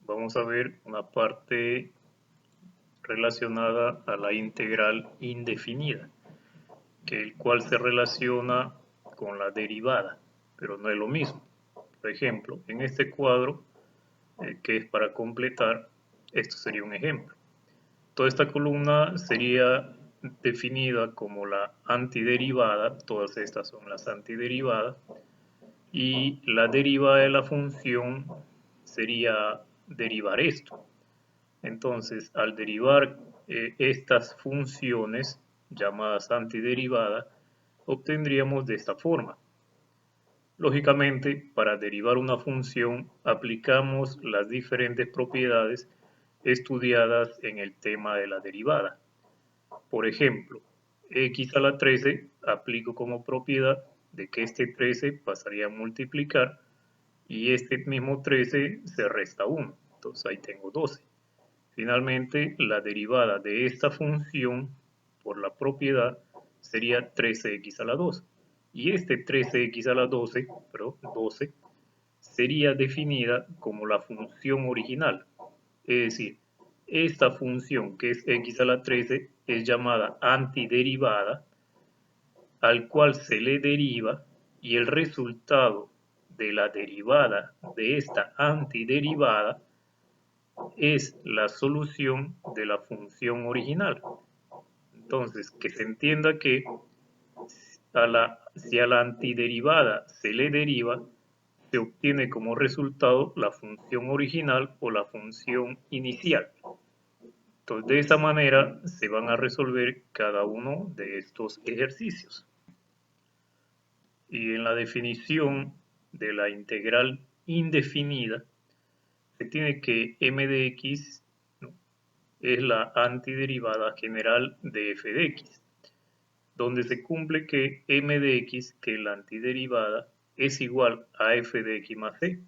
vamos a ver una parte relacionada a la integral indefinida, que el cual se relaciona con la derivada, pero no es lo mismo. Por ejemplo, en este cuadro, que es para completar, esto sería un ejemplo. Toda esta columna sería definida como la antiderivada, todas estas son las antiderivadas, y la derivada de la función sería derivar esto. Entonces, al derivar estas funciones llamadas antiderivadas, obtendríamos de esta forma. Lógicamente, para derivar una función aplicamos las diferentes propiedades estudiadas en el tema de la derivada. Por ejemplo, x a la 13 aplico como propiedad de que este 13 pasaría a multiplicar y este mismo 13 se resta 1. Entonces ahí tengo 12. Finalmente, la derivada de esta función por la propiedad sería 13x a la 2. Y este 13x a la 12, pero 12, sería definida como la función original. Es decir, esta función que es x a la 13 es llamada antiderivada, al cual se le deriva y el resultado de la derivada de esta antiderivada es la solución de la función original. Entonces, que se entienda que si a la antiderivada se le deriva, se obtiene como resultado la función original o la función inicial. Entonces, de esa manera se van a resolver cada uno de estos ejercicios. Y en la definición de la integral indefinida, se tiene que m de x, ¿no?, es la antiderivada general de f de x, donde se cumple que m de x, que es la antiderivada, es igual a f de x más c,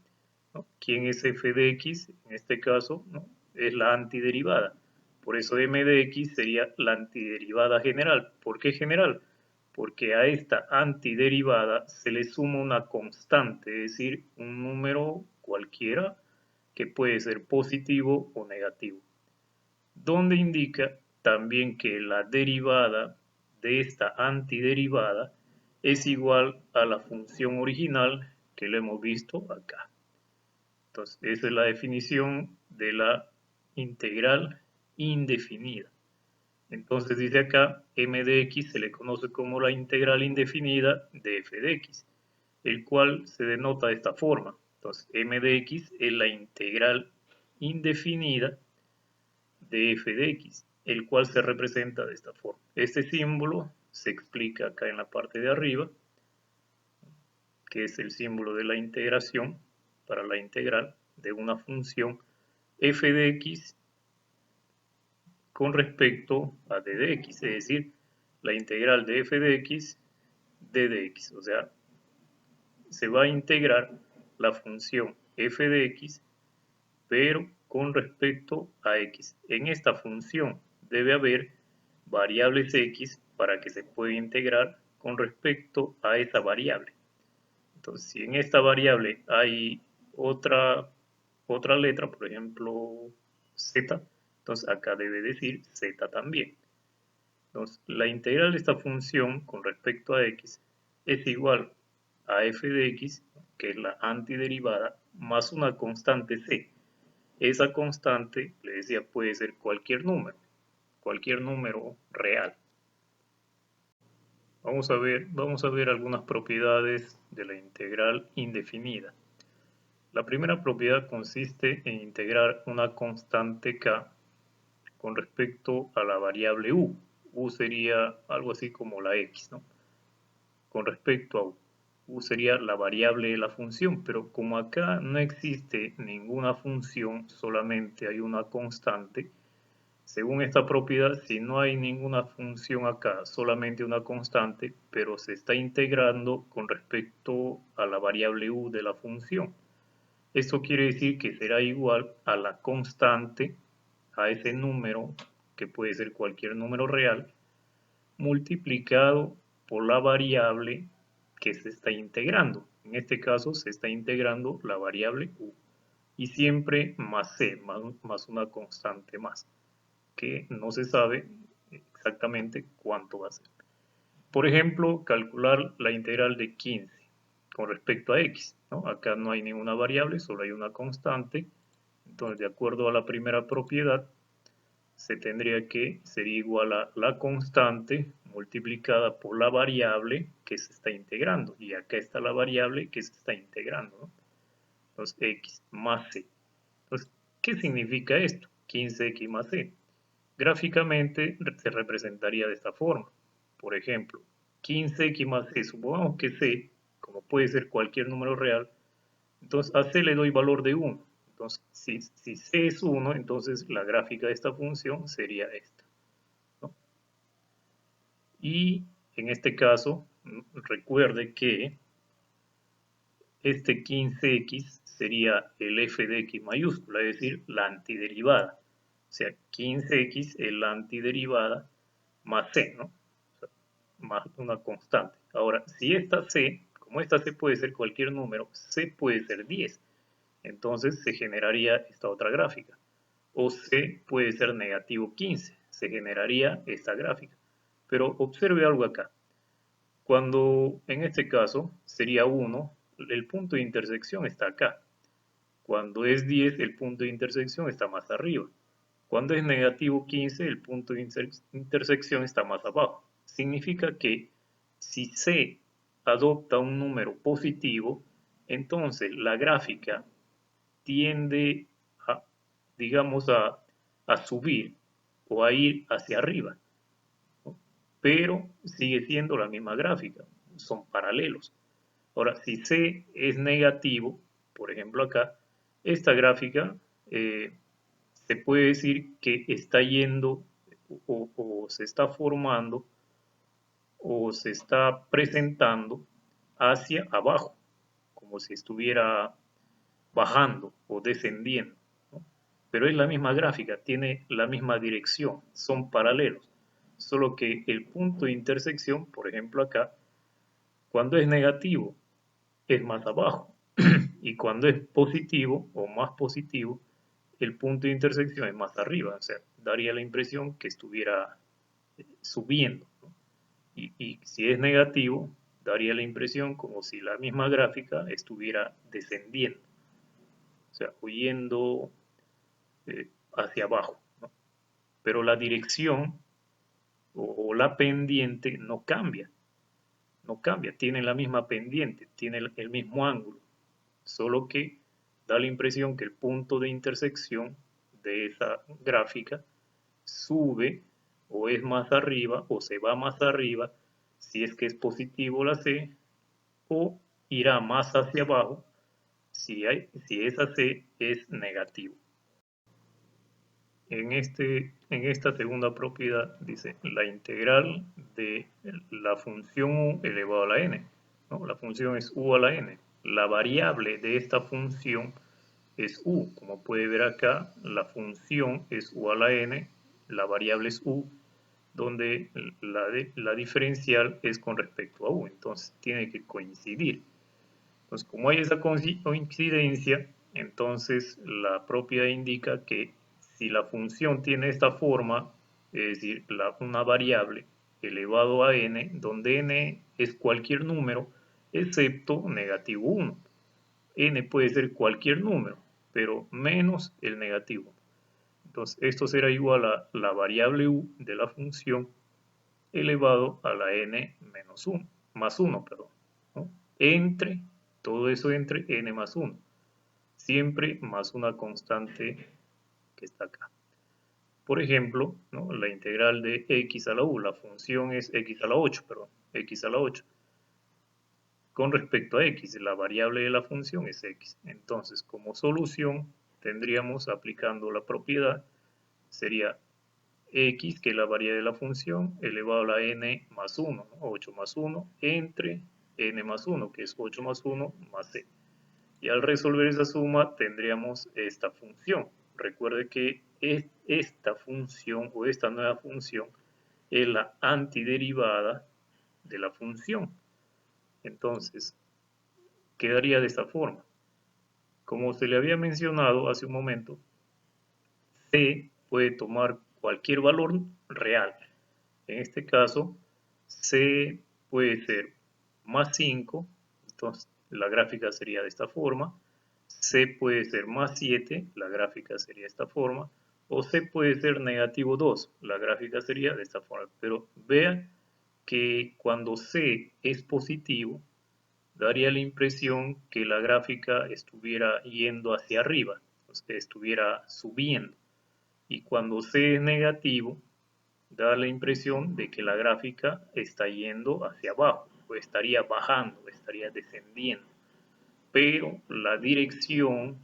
¿no? ¿Quién es f de x? En este caso, ¿no?, es la antiderivada. Por eso m de x sería la antiderivada general. ¿Por qué general? Porque a esta antiderivada se le suma una constante, es decir, un número cualquiera que puede ser positivo o negativo, donde indica también que la derivada de esta antiderivada es igual a la función original que lo hemos visto acá. Entonces, esa es la definición de la integral indefinida. Entonces dice acá, m de x se le conoce como la integral indefinida de f de x, el cual se denota de esta forma. Entonces, m de x es la integral indefinida de f de x, el cual se representa de esta forma. Este símbolo se explica acá en la parte de arriba, que es el símbolo de la integración para la integral de una función f de x con respecto a d de x, es decir, la integral de f de x d de x, o sea, se va a integrar la función f de x, pero con respecto a x. En esta función debe haber variables x para que se pueda integrar con respecto a esa variable. Entonces, si en esta variable hay otra letra, por ejemplo, z, entonces acá debe decir z también. Entonces, la integral de esta función con respecto a x es igual a f de x, que es la antiderivada, más una constante c. Esa constante, le decía, puede ser cualquier número real. Vamos a ver algunas propiedades de la integral indefinida. La primera propiedad consiste en integrar una constante k con respecto a la variable u. U sería algo así como la x, ¿no?, con respecto a u. U sería la variable de la función, pero como acá no existe ninguna función, solamente hay una constante, según esta propiedad, si no hay ninguna función acá, solamente una constante, pero se está integrando con respecto a la variable u de la función, esto quiere decir que será igual a la constante, a ese número, que puede ser cualquier número real, multiplicado por la variable que se está integrando. En este caso se está integrando la variable u. y siempre más c, más una constante más, que no se sabe exactamente cuánto va a ser. Por ejemplo, calcular la integral de 15 con respecto a x, ¿no? Acá no hay ninguna variable, solo hay una constante. Entonces, de acuerdo a la primera propiedad, se tendría que ser igual a la constante multiplicada por la variable que se está integrando. Y acá está la variable que se está integrando, ¿no? Entonces, x más c. Entonces, ¿qué significa esto? 15x más c. Gráficamente se representaría de esta forma. Por ejemplo, 15x más c, supongamos que c, como puede ser cualquier número real, entonces a c le doy valor de 1. Entonces, si c es 1, entonces la gráfica de esta función sería esta, ¿no? Y en este caso, recuerde que este 15x sería el f de x mayúscula, es decir, la antiderivada. O sea, 15x es la antiderivada más c, ¿no? O sea, más una constante. Ahora, si esta c, como esta c puede ser cualquier número, c puede ser 10. Entonces se generaría esta otra gráfica. O c puede ser negativo 15. Se generaría esta gráfica. Pero observe algo acá. Cuando en este caso sería 1, el punto de intersección está acá. Cuando es 10, el punto de intersección está más arriba. Cuando es negativo 15, el punto de intersección está más abajo. Significa que si C adopta un número positivo, entonces la gráfica tiende a, digamos, a subir o a ir hacia arriba, ¿no? Pero sigue siendo la misma gráfica, son paralelos. Ahora, si C es negativo, por ejemplo acá, esta gráfica se puede decir que está yendo o se está formando o se está presentando hacia abajo, como si estuviera bajando o descendiendo, ¿no? Pero es la misma gráfica, tiene la misma dirección, son paralelos, solo que el punto de intersección, por ejemplo acá, cuando es negativo es más abajo y cuando es positivo o más positivo, el punto de intersección es más arriba, o sea, daría la impresión que estuviera subiendo, ¿no? Y si es negativo, daría la impresión como si la misma gráfica estuviera descendiendo, o sea, huyendo hacia abajo, ¿no? Pero la dirección o la pendiente no cambia, tiene la misma pendiente, tiene el mismo ángulo, solo que da la impresión que el punto de intersección de esa gráfica sube o es más arriba o se va más arriba si es que es positivo la C, o irá más hacia abajo si esa C es negativo. En esta segunda propiedad dice la integral de la función u elevado a la n, ¿no? La función es u a la n. La variable de esta función es u. Como puede ver acá, la función es u a la n, la variable es u, donde la diferencial es con respecto a u. Entonces tiene que coincidir. Entonces, como hay esa coincidencia, entonces la propiedad indica que si la función tiene esta forma, es decir, una variable elevado a n, donde n es cualquier número excepto negativo 1. N puede ser cualquier número, pero menos el negativo. Entonces, esto será igual a la variable u de la función elevado a la n menos 1, más 1, perdón, ¿no? Entre, todo eso entre n más 1, siempre más una constante que está acá. Por ejemplo, ¿no? La integral de x a la u, la función es x a la 8, perdón, x a la 8. Con respecto a x, la variable de la función es x. Entonces, como solución, tendríamos, aplicando la propiedad, sería x, que es la variable de la función, elevado a la n más 1, ¿no? 8 más 1, entre n más 1, que es 8 más 1 más c. Y al resolver esa suma, tendríamos esta función. Recuerde que esta función o esta nueva función es la antiderivada de la función. Entonces, quedaría de esta forma. Como se le había mencionado hace un momento, C puede tomar cualquier valor real. En este caso, C puede ser más 5, entonces la gráfica sería de esta forma. C puede ser más 7, la gráfica sería de esta forma. O C puede ser negativo 2, la gráfica sería de esta forma. Pero vean que cuando C es positivo, daría la impresión que la gráfica estuviera yendo hacia arriba, o sea, estuviera subiendo. Y cuando C es negativo, da la impresión de que la gráfica está yendo hacia abajo, o estaría bajando, estaría descendiendo. Pero la dirección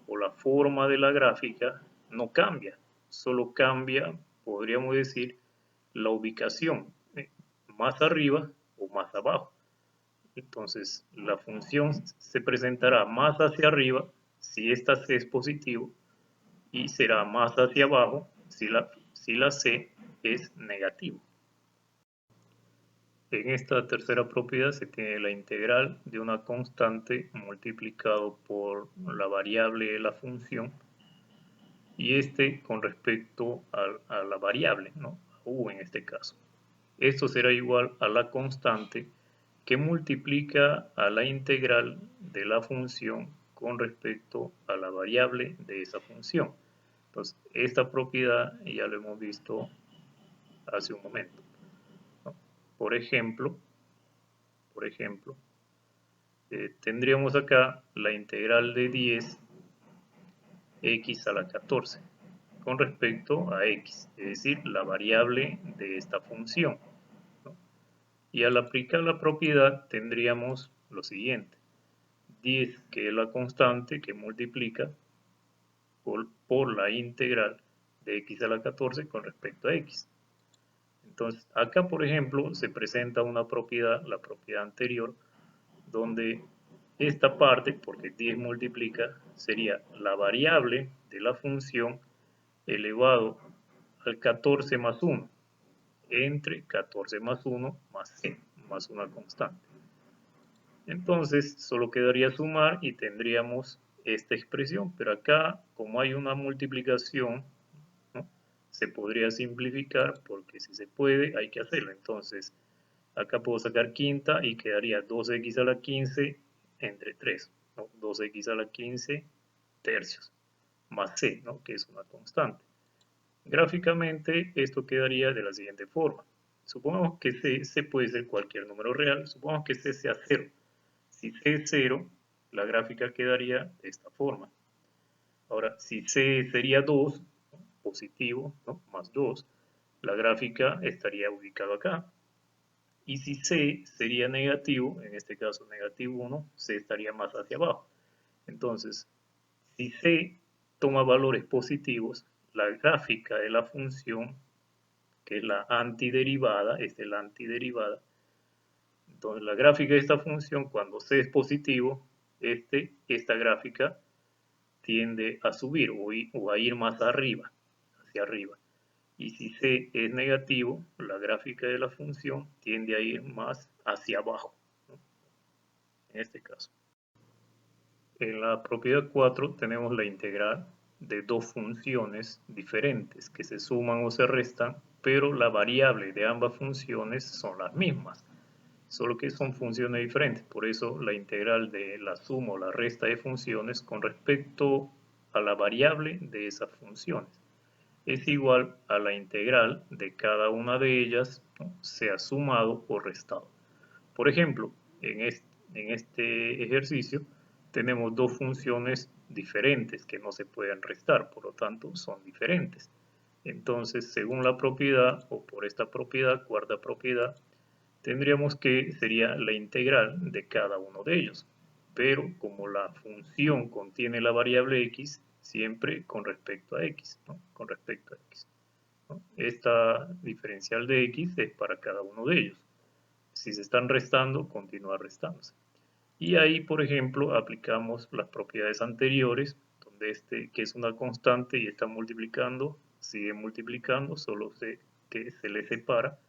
o la forma de la gráfica no cambia, solo cambia, podríamos decir, la ubicación, más arriba o más abajo. Entonces, la función se presentará más hacia arriba si esta C es positivo y será más hacia abajo si la C es negativo. En esta tercera propiedad se tiene la integral de una constante multiplicado por la variable de la función y con respecto a la variable, ¿no? U en este caso. Esto será igual a la constante que multiplica a la integral de la función con respecto a la variable de esa función. Entonces, esta propiedad ya lo hemos visto hace un momento, ¿no? Por ejemplo, tendríamos acá la integral de 10 x a la 14 con respecto a x, es decir, la variable de esta función, ¿no? Y al aplicar la propiedad tendríamos lo siguiente: 10, que es la constante que multiplica por la integral de x a la 14 con respecto a x. Entonces, acá, por ejemplo, se presenta una propiedad, la propiedad anterior, donde esta parte, porque 10 multiplica, sería la variable de la función elevado al 14 más 1, entre 14 más 1 más c, más una constante. Entonces, solo quedaría sumar y tendríamos esta expresión, pero acá, como hay una multiplicación, ¿no?, se podría simplificar, porque si se puede, hay que hacerlo. Entonces, acá puedo sacar quinta y quedaría 2x a la 15 entre 3, ¿no? 2x a la 15 tercios, más c, ¿no?, que es una constante. Gráficamente, esto quedaría de la siguiente forma. Supongamos que c puede ser cualquier número real, supongamos que c sea 0. Si c es 0, la gráfica quedaría de esta forma. Ahora, si c sería 2, ¿no?, positivo, ¿no?, más 2, la gráfica estaría ubicada acá. Y si c sería negativo, en este caso negativo 1, c estaría más hacia abajo. Entonces, si c toma valores positivos, la gráfica de la función, que es la antiderivada, esta es la antiderivada. Entonces, la gráfica de esta función, cuando c es positivo, esta gráfica tiende a subir o a ir más arriba, hacia arriba. Y si c es negativo, la gráfica de la función tiende a ir más hacia abajo, ¿no?, en este caso. En la propiedad 4 tenemos la integral de dos funciones diferentes que se suman o se restan, pero la variable de ambas funciones son las mismas, solo que son funciones diferentes. Por eso la integral de la suma o la resta de funciones con respecto a la variable de esas funciones es igual a la integral de cada una de ellas, ¿no?, sea sumado o restado. Por ejemplo, en este ejercicio tenemos dos funciones diferentes que no se pueden restar, por lo tanto son diferentes. Entonces, según la propiedad, o por esta propiedad, cuarta propiedad, tendríamos que sería la integral de cada uno de ellos. Pero como la función contiene la variable x, siempre con respecto a x, ¿no?, con respecto a x, ¿no? Esta diferencial de x es para cada uno de ellos. Si se están restando, continúa restándose. Y ahí, por ejemplo, aplicamos las propiedades anteriores, donde que es una constante y está multiplicando, sigue multiplicando, solo que se le separa.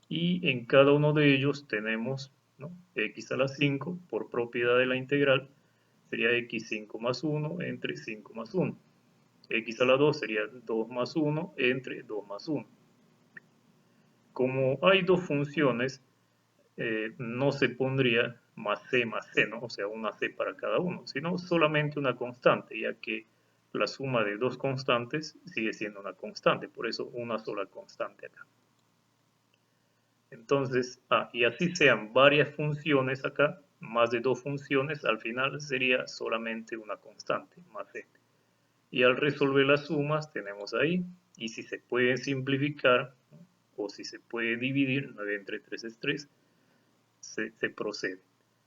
Y en cada uno de ellos tenemos, ¿no?, x a la 5 por propiedad de la integral, sería x 5 más 1 entre 5 más 1. X a la 2 sería 2 más 1 entre 2 más 1. Como hay dos funciones, no se pondría más c, ¿no? O sea, una c para cada uno, sino solamente una constante, ya que la suma de dos constantes sigue siendo una constante, por eso una sola constante acá. Entonces, y así sean varias funciones acá, más de dos funciones, al final sería solamente una constante, más c. Y al resolver las sumas tenemos ahí, y si se puede simplificar, o si se puede dividir, 9 entre 3 es 3, se procede.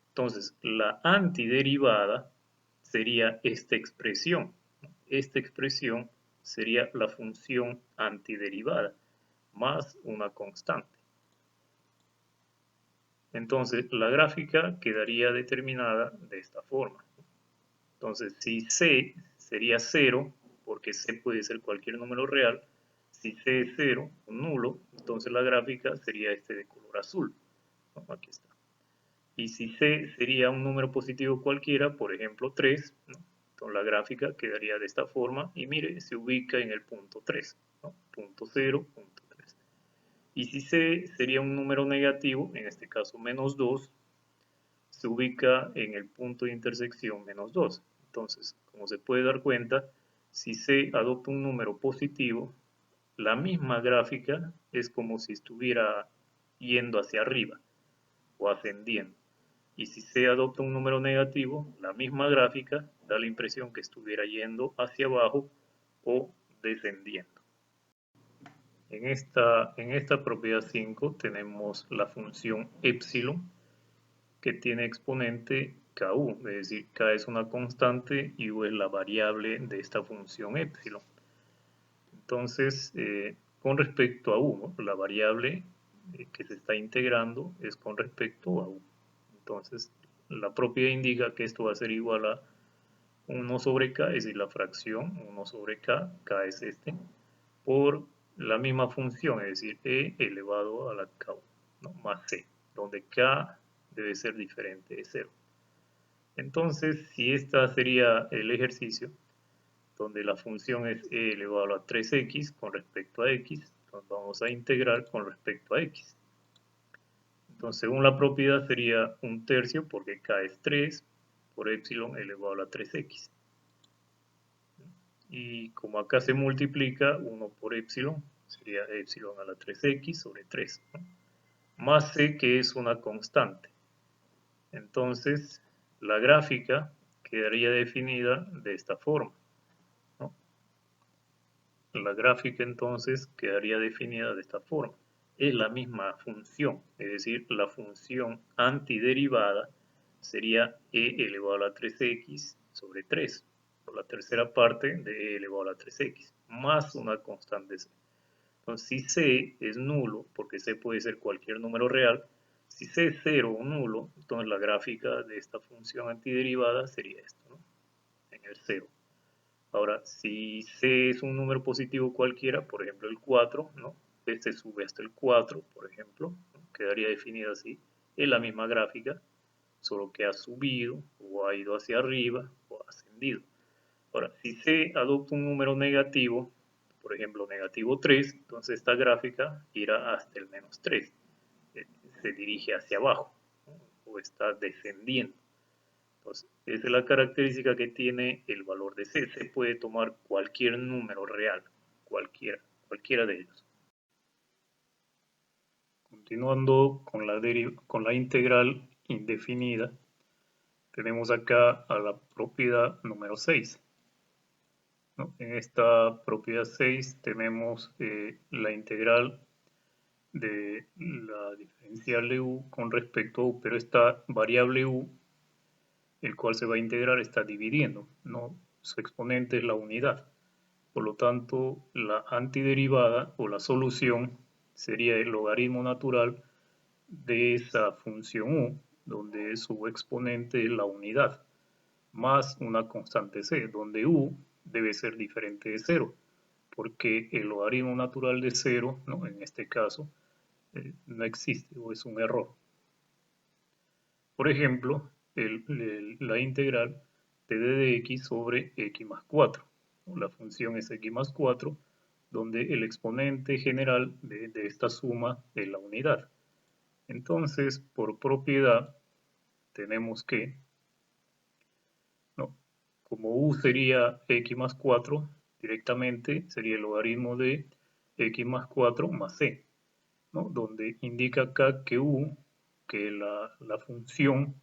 Entonces, la antiderivada sería esta expresión. Esta expresión sería la función antiderivada más una constante. Entonces, la gráfica quedaría determinada de esta forma. Entonces, si c sería 0, porque c puede ser cualquier número real, si c es 0, un nulo, entonces la gráfica sería este de color azul. Aquí está. Y si c sería un número positivo cualquiera, por ejemplo 3, ¿no? Entonces la gráfica quedaría de esta forma y mire, se ubica en el punto 3, ¿no? Punto 0, punto 3. Y si c sería un número negativo, en este caso menos 2, se ubica en el punto de intersección menos 2. Entonces, como se puede dar cuenta, si c adopta un número positivo, la misma gráfica es como si estuviera yendo hacia arriba o ascendiendo. Y si c adopta un número negativo, la misma gráfica da la impresión que estuviera yendo hacia abajo o descendiendo. En esta propiedad 5 tenemos la función epsilon que tiene exponente ku, es decir, k es una constante y u es la variable de esta función epsilon. Entonces, con respecto a u, ¿no? La variable que se está integrando es con respecto a u. Entonces, la propiedad indica que esto va a ser igual a 1 sobre k, es decir, la fracción 1 sobre k es este, por la misma función, es decir, e elevado a la k, ¿no? Más c, donde k debe ser diferente de 0. Entonces, si este sería el ejercicio, donde la función es e elevado a 3x con respecto a x, entonces vamos a integrar con respecto a x. Entonces, según la propiedad sería 1/3 porque k es 3 por epsilon elevado a la 3x. Y como acá se multiplica 1 por epsilon, sería epsilon a la 3x sobre 3, ¿no? Más c que es una constante. Entonces, la gráfica quedaría definida de esta forma, ¿no? La gráfica entonces quedaría definida de esta forma. Es la misma función, es decir, la función antiderivada sería e elevado a la 3x sobre 3, por la tercera parte de e elevado a la 3x, más una constante c. Entonces, si c es nulo, porque c puede ser cualquier número real, si c es 0 o nulo, entonces la gráfica de esta función antiderivada sería esto, ¿no? En el 0. Ahora, si c es un número positivo cualquiera, por ejemplo el 4, ¿no? Este sube hasta el 4, por ejemplo, ¿no? Quedaría definido así. Es la misma gráfica, solo que ha subido o ha ido hacia arriba o ha ascendido. Ahora, si c adopta un número negativo, por ejemplo negativo 3, entonces esta gráfica irá hasta el menos 3. Se dirige hacia abajo, ¿no? O está descendiendo. Entonces, esa es la característica que tiene el valor de c. Se puede tomar cualquier número real, cualquiera de ellos. Continuando con la integral indefinida, tenemos acá a la propiedad número 6. ¿No? En esta propiedad 6 tenemos la integral de la diferencial de u con respecto a u, pero esta variable u, el cual se va a integrar, está dividiendo, ¿no? Su exponente es la unidad. Por lo tanto, la antiderivada o la solución sería el logaritmo natural de esa función u, donde su exponente es la unidad, más una constante c, donde u debe ser diferente de 0, porque el logaritmo natural de 0, ¿no? En este caso, no existe o es un error. Por ejemplo, la integral de d de x sobre x más 4. La función es x más 4, donde el exponente general de esta suma es la unidad. Entonces, por propiedad, tenemos que, ¿no? Como u sería x más 4, directamente sería el logaritmo de x más 4 más c, ¿no? Donde indica acá que u, que la función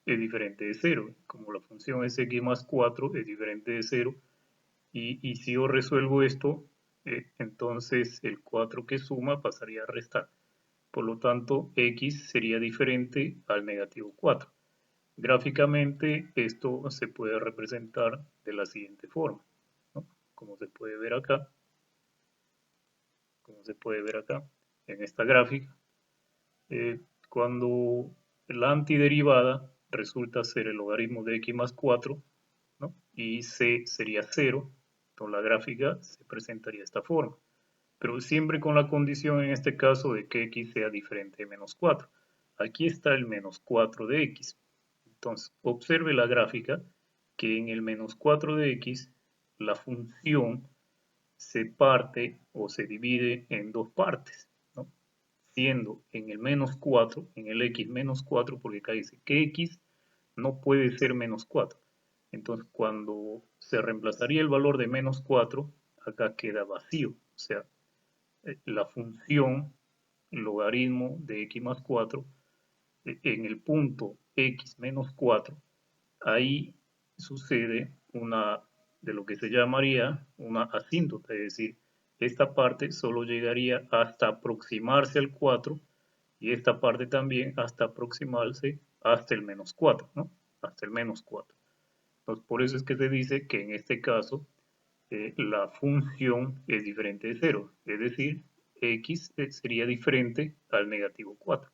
es diferente de 0. Como la función es x más 4, es diferente de 0. Y si yo resuelvo esto, entonces el 4 que suma pasaría a restar. Por lo tanto, x sería diferente al negativo 4. Gráficamente esto se puede representar de la siguiente forma, ¿no? Como se puede ver acá, en esta gráfica, cuando la antiderivada resulta ser el logaritmo de x más 4, ¿no? Y c sería 0, entonces la gráfica se presentaría de esta forma, pero siempre con la condición en este caso de que x sea diferente de menos 4. Aquí está el menos 4 de x. Entonces, observe la gráfica que en el menos 4 de x la función se parte o se divide en dos partes, ¿no? Siendo en el menos 4, en el x menos 4, porque acá dice que x no puede ser menos 4. Entonces, cuando se reemplazaría el valor de menos 4, acá queda vacío. O sea, la función logaritmo de x más 4 en el punto x menos 4, ahí sucede una de lo que se llamaría una asíntota, es decir, esta parte solo llegaría hasta aproximarse al 4 y esta parte también hasta aproximarse hasta el menos 4, ¿no? Hasta el menos 4. Entonces, por eso es que se dice que en este caso la función es diferente de 0, es decir, x sería diferente al negativo 4.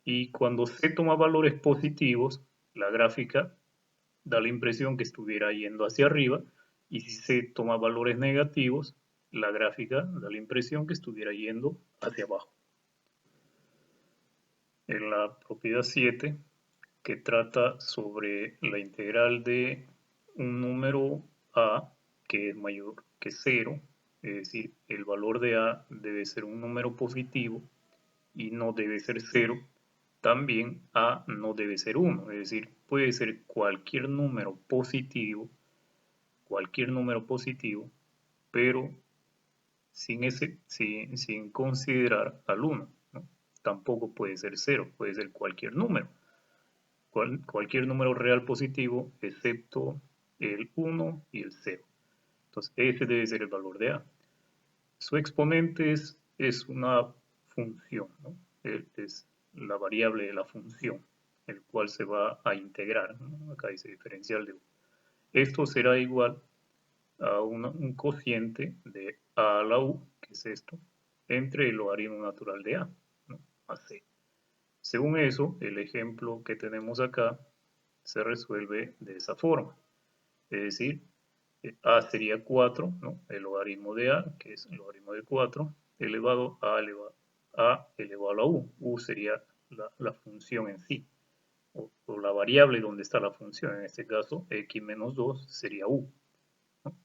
Y cuando se toma valores positivos, la gráfica da la impresión que estuviera yendo hacia arriba, y si se toma valores negativos, la gráfica da la impresión que estuviera yendo hacia abajo. En la propiedad 7, que trata sobre la integral de un número a que es mayor que 0, es decir, el valor de a debe ser un número positivo y no debe ser 0, también a no debe ser 1, es decir, puede ser cualquier número positivo, pero sin considerar al 1, ¿no? Tampoco puede ser 0, puede ser cualquier número, cualquier número real positivo excepto el 1 y el 0. Entonces ese debe ser el valor de a. Su exponente es una función, ¿no? Es la variable de la función, el cual se va a integrar, ¿no? Acá dice diferencial de u. Esto será igual a un cociente de a a la u, que es esto, entre el logaritmo natural de a, ¿no? A c. Según eso, el ejemplo que tenemos acá se resuelve de esa forma. Es decir, a sería 4, ¿no? El logaritmo de a, que es el logaritmo de 4, elevado a elevado a la u. U sería la función en sí, o la variable donde está la función. En este caso, x menos 2 sería u, ¿no?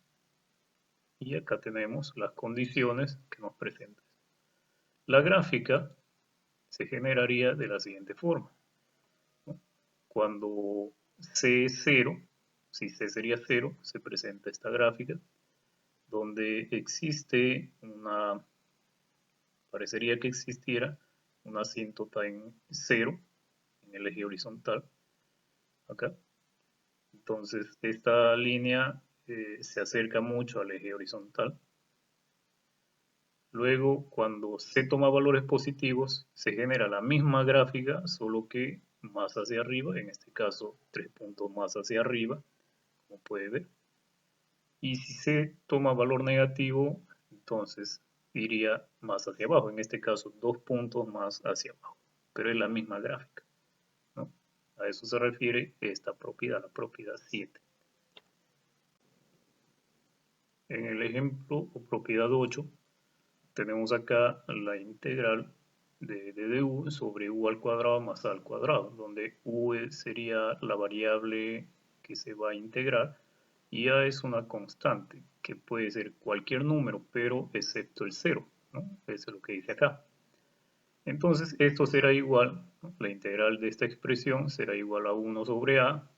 Y acá tenemos las condiciones que nos presentan. La gráfica se generaría de la siguiente forma, ¿no? Cuando c es 0, si c sería 0, se presenta esta gráfica, donde parecería que existiera una asíntota en 0, en el eje horizontal, acá. Entonces, esta línea se acerca mucho al eje horizontal. Luego, cuando se toma valores positivos, se genera la misma gráfica, solo que más hacia arriba, en este caso 3 puntos más hacia arriba, como puede ver. Y si se toma valor negativo, entonces iría más hacia abajo, en este caso 2 puntos más hacia abajo, pero es la misma gráfica, ¿no? A eso se refiere esta propiedad, la propiedad 7. En el ejemplo o propiedad 8, tenemos acá la integral de u sobre u al cuadrado más a al cuadrado, donde u sería la variable que se va a integrar, y A es una constante, que puede ser cualquier número, pero excepto el 0, ¿no? Eso es lo que dice acá. Entonces esto será igual, ¿no? La integral de esta expresión será igual a 1 sobre A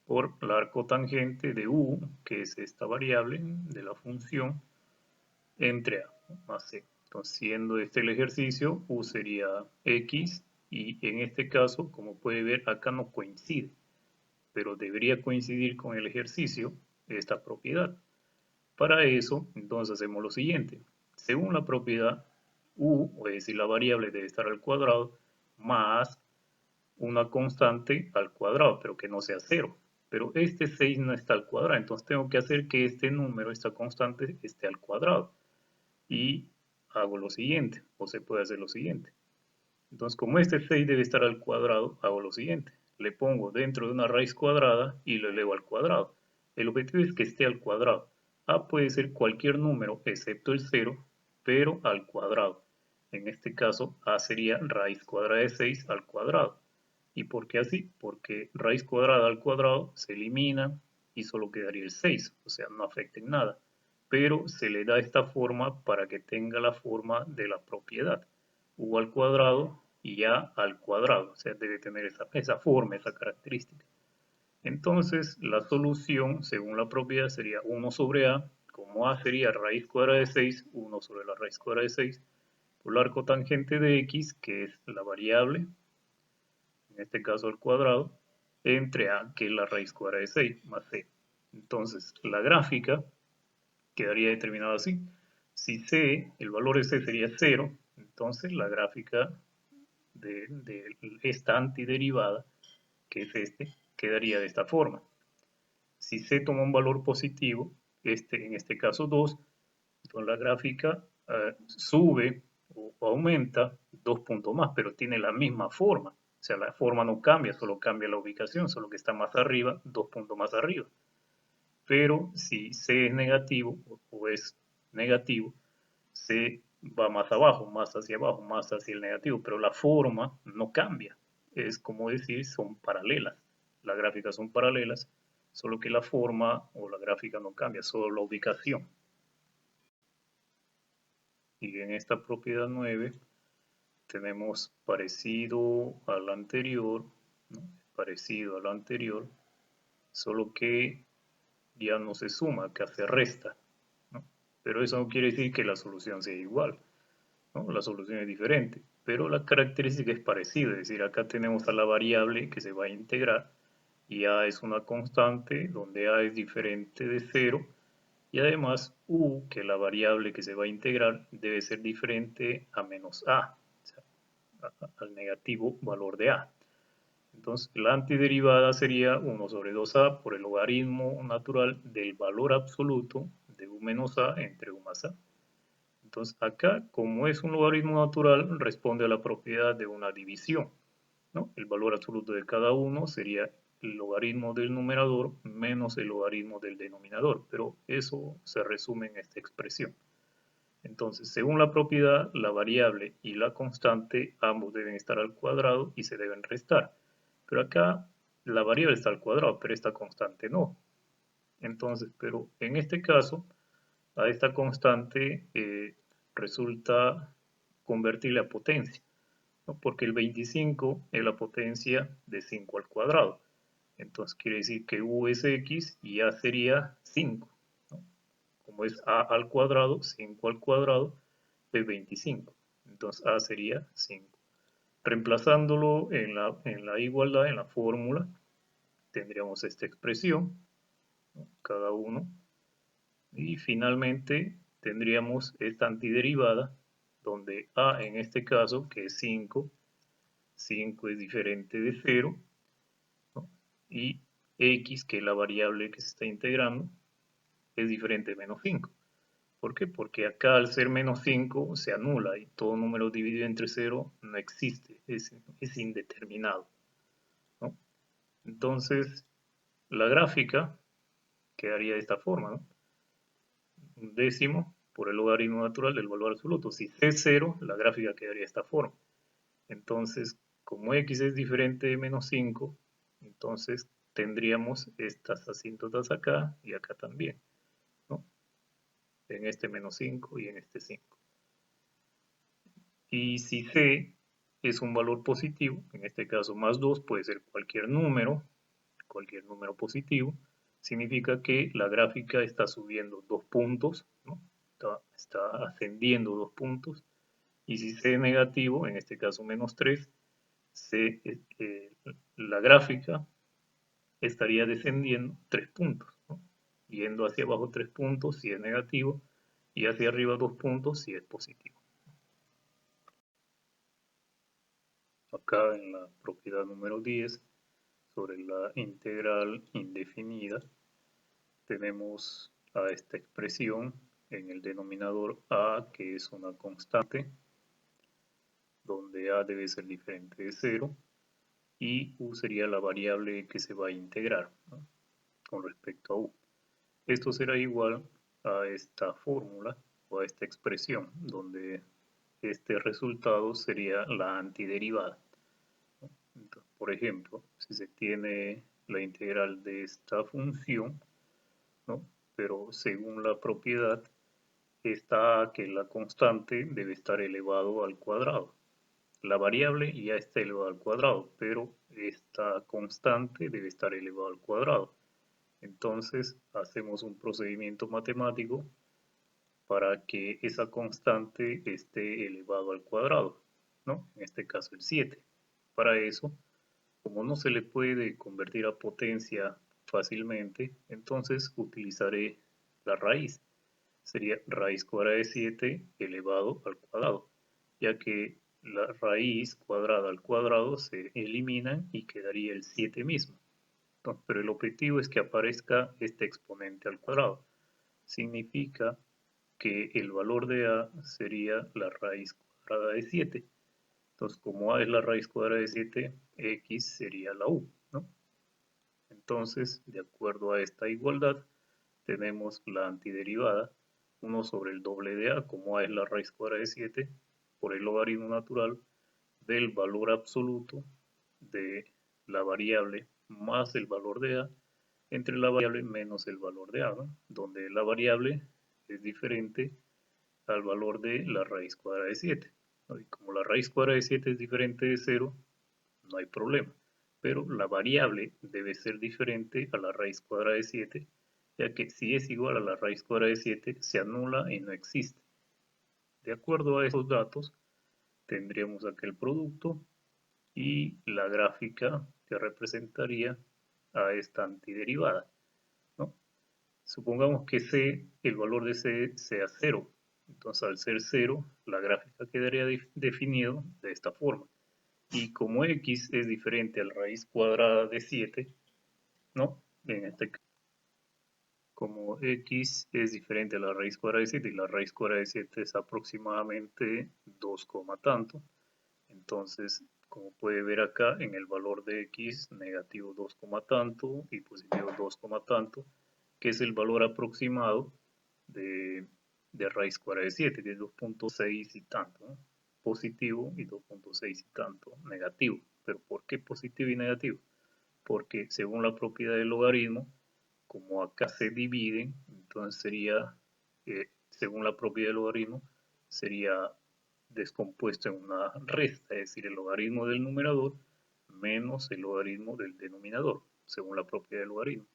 por el arco tangente de U, que es esta variable de la función, entre A más C. Entonces, siendo este el ejercicio, U sería X, y en este caso, como puede ver, acá no coincide, pero debería coincidir con el ejercicio esta propiedad. Para eso, entonces hacemos lo siguiente. Según la propiedad, U, es decir, la variable debe estar al cuadrado, más una constante al cuadrado, pero que no sea 0. Pero este 6 no está al cuadrado, entonces tengo que hacer que este número, esta constante, esté al cuadrado. Y hago lo siguiente, o se puede hacer lo siguiente. Entonces, como este 6 debe estar al cuadrado, hago lo siguiente. Le pongo dentro de una raíz cuadrada y lo elevo al cuadrado. El objetivo es que esté al cuadrado. A puede ser cualquier número excepto el 0, pero al cuadrado. En este caso, A sería raíz cuadrada de 6 al cuadrado. ¿Y por qué así? Porque raíz cuadrada al cuadrado se elimina y solo quedaría el 6, o sea, no afecta en nada. Pero se le da esta forma para que tenga la forma de la propiedad. U al cuadrado y A al cuadrado, o sea, debe tener esa forma, esa característica. Entonces, la solución, según la propiedad, sería 1 sobre A, como A sería raíz cuadrada de 6, 1 sobre la raíz cuadrada de 6, por el arco tangente de X, que es la variable, en este caso al cuadrado, entre A, que es la raíz cuadrada de 6, más C. Entonces, la gráfica quedaría determinada así. Si C, el valor de C sería 0, entonces la gráfica de esta antiderivada, que es este, quedaría de esta forma. Si C toma un valor positivo, en este caso 2, entonces la gráfica sube o aumenta 2 puntos más, pero tiene la misma forma. O sea, la forma no cambia, solo cambia la ubicación, solo que está más arriba, 2 puntos más arriba. Pero si C es negativo o es negativo, C va más abajo, más hacia el negativo, pero la forma no cambia. Es como decir, son paralelas. Las gráficas son paralelas, solo que la forma o la gráfica no cambia, solo la ubicación. Y en esta propiedad 9 tenemos parecido al anterior, ¿no? Parecido al anterior, solo que ya no se suma, acá se resta, ¿no? Pero eso no quiere decir que la solución sea igual, ¿no? La solución es diferente, pero la característica es parecida, es decir, acá tenemos a la variable que se va a integrar y A es una constante donde A es diferente de 0 y además U, que es la variable que se va a integrar, debe ser diferente a menos A, o sea, al negativo valor de A. Entonces, la antiderivada sería 1 sobre 2A por el logaritmo natural del valor absoluto de U menos A entre U más A. Entonces, acá, como es un logaritmo natural, responde a la propiedad de una división, ¿no? El valor absoluto de cada uno sería el logaritmo del numerador menos el logaritmo del denominador, pero eso se resume en esta expresión. Entonces, según la propiedad, la variable y la constante ambos deben estar al cuadrado y se deben restar. Pero acá la variable está al cuadrado, pero esta constante no. Entonces, pero en este caso, a esta constante resulta convertirle a potencia, ¿no? Porque el 25 es la potencia de 5 al cuadrado. Entonces quiere decir que U es X y A sería 5, ¿no? Como es A al cuadrado, 5 al cuadrado es 25. Entonces A sería 5. Reemplazándolo en la igualdad, en la fórmula, tendríamos esta expresión, ¿no? Cada uno. Y finalmente tendríamos esta antiderivada, donde A en este caso, que es 5, 5 es diferente de 0, ¿no? Y X, que es la variable que se está integrando, es diferente de menos 5. ¿Por qué? Porque acá al ser menos 5 se anula y todo número dividido entre 0 no existe, es indeterminado, ¿no? Entonces, la gráfica quedaría de esta forma, ¿no? Un décimo por el logaritmo natural del valor absoluto. Si C es 0, la gráfica quedaría de esta forma. Entonces, como X es diferente de menos 5, entonces tendríamos estas asíntotas acá y acá también, ¿no? En este menos 5 y en este 5. Y si C es un valor positivo, en este caso más 2, puede ser cualquier número positivo, significa que la gráfica está subiendo 2 puntos, ¿no? Está ascendiendo 2 puntos. Y si C es negativo, en este caso menos 3, la gráfica estaría descendiendo 3 puntos, ¿no? Yendo hacia abajo 3 puntos si es negativo y hacia arriba 2 puntos si es positivo. Acá en la propiedad número 10 sobre la integral indefinida tenemos a esta expresión en el denominador a, que es una constante, donde a debe ser diferente de 0 y u sería la variable que se va a integrar, ¿no? Con respecto a u. Esto será igual a esta fórmula o a esta expresión, donde este resultado sería la antiderivada, ¿no? Entonces, por ejemplo, si se tiene la integral de esta función, ¿no? Pero según la propiedad está que la constante debe estar elevado al cuadrado. La variable ya está elevada al cuadrado, pero esta constante debe estar elevada al cuadrado. Entonces hacemos un procedimiento matemático para que esa constante esté elevado al cuadrado, ¿no? En este caso el 7. Para eso, como no se le puede convertir a potencia fácilmente, entonces utilizaré la raíz. Sería raíz cuadrada de 7 elevado al cuadrado, ya que la raíz cuadrada al cuadrado se elimina y quedaría el 7 mismo. Entonces, pero el objetivo es que aparezca este exponente al cuadrado. Significa que el valor de a sería la raíz cuadrada de 7. Entonces, como a es la raíz cuadrada de 7, x sería la u, ¿no? Entonces, de acuerdo a esta igualdad, tenemos la antiderivada 1 sobre el doble de a, como a es la raíz cuadrada de 7, por el logaritmo natural del valor absoluto de la variable más el valor de a entre la variable menos el valor de a, ¿no? Donde la variable es diferente al valor de la raíz cuadrada de 7. ¿No? Y como la raíz cuadrada de 7 es diferente de 0, no hay problema. Pero la variable debe ser diferente a la raíz cuadrada de 7, ya que si es igual a la raíz cuadrada de 7, se anula y no existe. De acuerdo a esos datos, tendríamos aquel producto y la gráfica que representaría a esta antiderivada, ¿no? Supongamos que C, el valor de C sea 0. Entonces, al ser 0, la gráfica quedaría definido de esta forma. Y como x es diferente a la raíz cuadrada de 7, ¿no? En este caso, como x es diferente a la raíz cuadrada de 7 y la raíz cuadrada de 7 es aproximadamente 2, tanto, entonces, como puede ver acá, en el valor de x, negativo 2, tanto y positivo 2, tanto, que es el valor aproximado de, raíz cuadrada de 7, que es 2.6 y tanto, ¿no? Positivo y 2.6 y tanto negativo. ¿Pero por qué positivo y negativo? Porque según la propiedad del logaritmo, como acá se dividen, entonces sería, según la propiedad del logaritmo, sería descompuesto en una resta, es decir, el logaritmo del numerador menos el logaritmo del denominador, según la propiedad del logaritmo.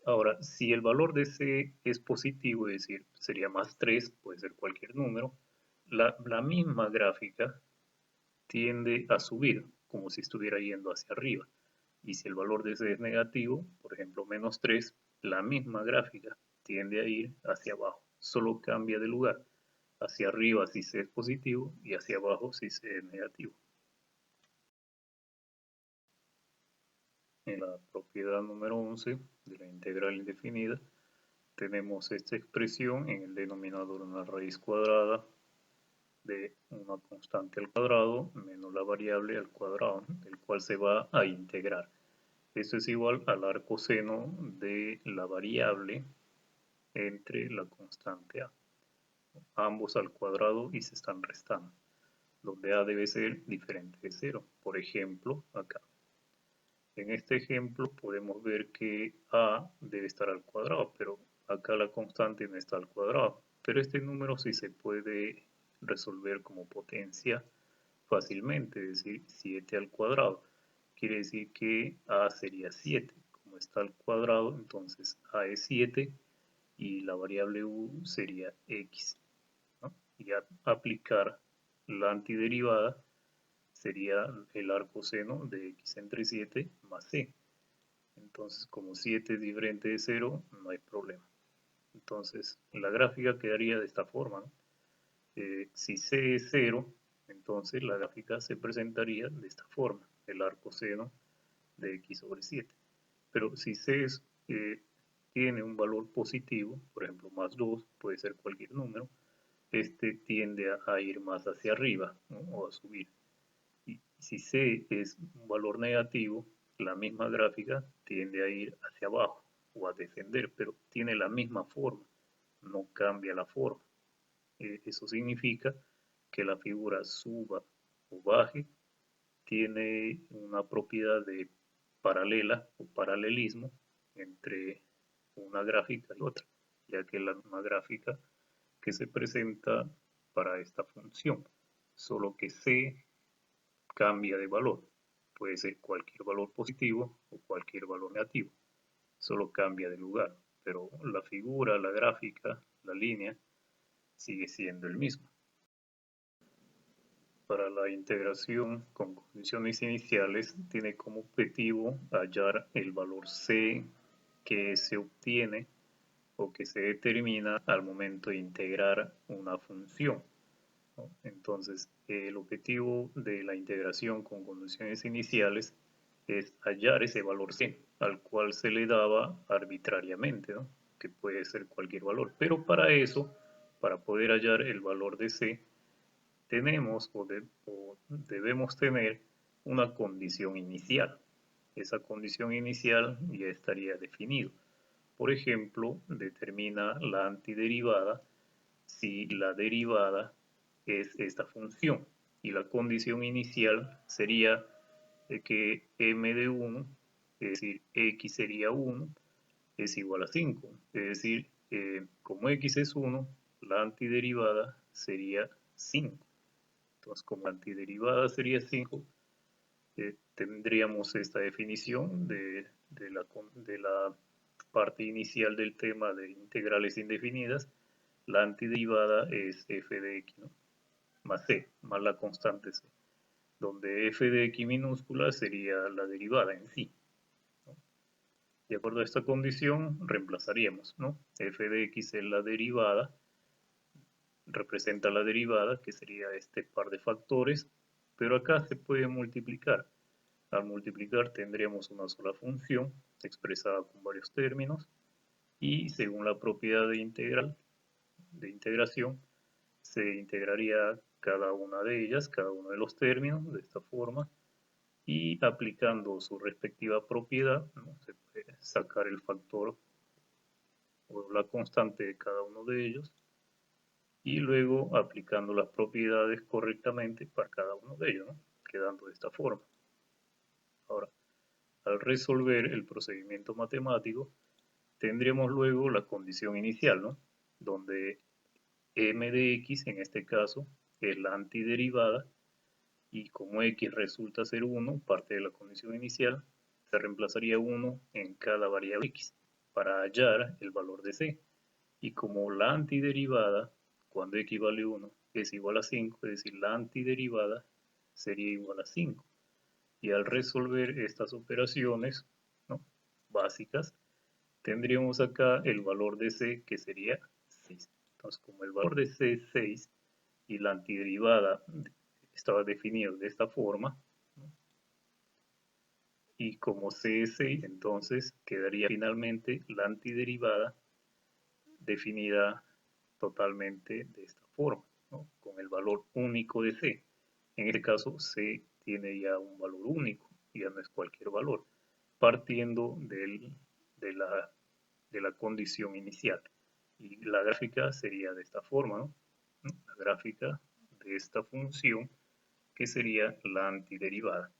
Ahora, si el valor de C es positivo, es decir, sería más 3, puede ser cualquier número, la misma gráfica tiende a subir, como si estuviera yendo hacia arriba. Y si el valor de C es negativo, por ejemplo, menos 3, la misma gráfica tiende a ir hacia abajo, solo cambia de lugar. Hacia arriba si C es positivo y hacia abajo si C es negativo. En la propiedad número 11 de la integral indefinida, tenemos esta expresión en el denominador una raíz cuadrada de una constante al cuadrado menos la variable al cuadrado, el cual se va a integrar. Esto es igual al arco seno de la variable entre la constante a. Ambos al cuadrado y se están restando, donde a debe ser diferente de 0. Por ejemplo, acá. En este ejemplo podemos ver que a debe estar al cuadrado, pero acá la constante no está al cuadrado. Pero este número sí se puede resolver como potencia fácilmente, es decir, 7 al cuadrado. Quiere decir que a sería 7. Como está al cuadrado, entonces a es 7 y la variable u sería x, ¿no? Y aplicar la antiderivada sería el arcoseno de x entre 7 más c. Entonces, como 7 es diferente de 0, no hay problema. Entonces, la gráfica quedaría de esta forma, ¿no? Si c es 0, entonces la gráfica se presentaría de esta forma, el arcoseno de x sobre 7. Pero si c tiene un valor positivo, por ejemplo, más 2, puede ser cualquier número, este tiende a ir más hacia arriba, ¿no? O a subir. Y si c es un valor negativo, la misma gráfica tiende a ir hacia abajo o a descender, pero tiene la misma forma, no cambia la forma. Eso significa que la figura suba o baje tiene una propiedad de paralela o paralelismo entre una gráfica y otra, ya que es la misma gráfica que se presenta para esta función, solo que c cambia de valor. Puede ser cualquier valor positivo o cualquier valor negativo, solo cambia de lugar, pero la figura, la gráfica, la línea sigue siendo el mismo. Para la integración con condiciones iniciales tiene como objetivo hallar el valor c que se obtiene o que se determina al momento de integrar una función, ¿no? Entonces, el objetivo de la integración con condiciones iniciales es hallar ese valor c al cual se le daba arbitrariamente, ¿no? Que puede ser cualquier valor. Pero para eso, para poder hallar el valor de c, tenemos o debemos tener una condición inicial. Esa condición inicial ya estaría definido. Por ejemplo, determina la antiderivada si la derivada es esta función y la condición inicial sería que m de 1, es decir, x sería 1, es igual a 5. Es decir, como x es 1, la antiderivada sería 5. Entonces, como la antiderivada sería 5, tendríamos esta definición de la parte inicial del tema de integrales indefinidas. La antiderivada es f de x, ¿no? Más c, más la constante c, donde f de x minúscula sería la derivada en sí, ¿no? De acuerdo a esta condición, reemplazaríamos, ¿no? F de x es la derivada, representa la derivada, que sería este par de factores, pero acá se puede multiplicar. Al multiplicar tendríamos una sola función expresada con varios términos y según la propiedad de integración, se integraría cada una de ellas, cada uno de los términos de esta forma y aplicando su respectiva propiedad, ¿no? Se puede sacar el factor o la constante de cada uno de ellos y luego aplicando las propiedades correctamente para cada uno de ellos, ¿no? Quedando de esta forma. Ahora, al resolver el procedimiento matemático, tendríamos luego la condición inicial, ¿no? Donde m de x, en este caso, es la antiderivada, y como x resulta ser 1, parte de la condición inicial, se reemplazaría 1 en cada variable x para hallar el valor de c. Y como la antiderivada, cuando x vale 1, es igual a 5, es decir, la antiderivada sería igual a 5. Y al resolver estas operaciones, ¿no?, básicas, tendríamos acá el valor de c, que sería 6. Entonces, como el valor de c es 6 y la antiderivada estaba definido de esta forma, ¿no?, y como c es 6, entonces quedaría finalmente la antiderivada definida totalmente de esta forma, ¿no?, con el valor único de c. En este caso, c tiene ya un valor único, ya no es cualquier valor, partiendo de la condición inicial. Y la gráfica sería de esta forma, ¿no? La gráfica de esta función, que sería la antiderivada.